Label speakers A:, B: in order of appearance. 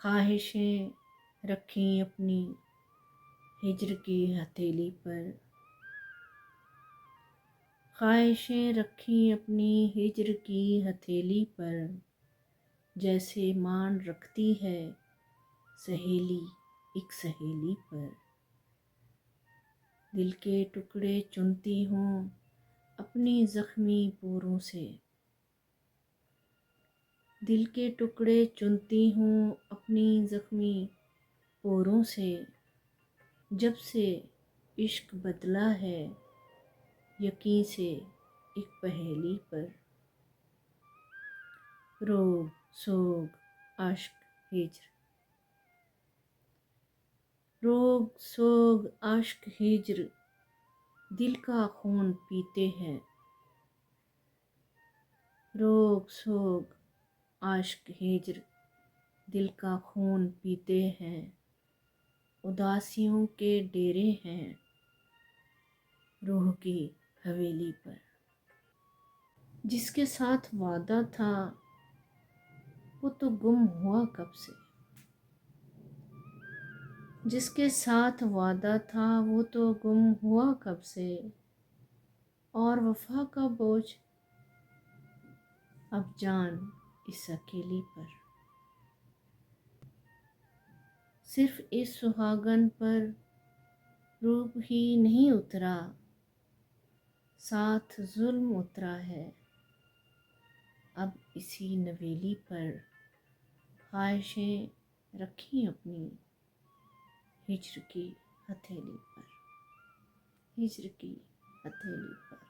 A: خواہشیں رکھیں اپنی ہجر کی ہتھیلی پر، خواہشیں رکھیں اپنی ہجر کی ہتھیلی پر، جیسے مان رکھتی ہے سہیلی ایک سہیلی پر۔ دل کے ٹکڑے چنتی ہوں اپنی زخمی پوروں سے، دل کے ٹکڑے چنتی ہوں اپنی زخمی پوروں سے، جب سے عشق بدلا ہے یقیں سے ایک پہیلی پر۔ روگ سوگ عشق ہجر، روگ سوگ عشق ہجر دل کا خون پیتے ہیں، روگ سوگ عشق ہجر دل کا خون پیتے ہیں، اداسیوں کے ڈیرے ہیں روح کی حویلی پر۔ جس کے ساتھ وعدہ تھا وہ تو گم ہوا کب سے، جس کے ساتھ وعدہ تھا وہ تو گم ہوا کب سے، اور وفا کا بوجھ اب جان اس اکیلی پر۔ صرف اس سہاگن پر روپ ہی نہیں اترا، ساتھ ظلم اترا ہے اب اسی نویلی پر۔ خواہشیں رکھیں اپنی ہجر کی ہتھیلی پر، ہجر کی ہتھیلی پر۔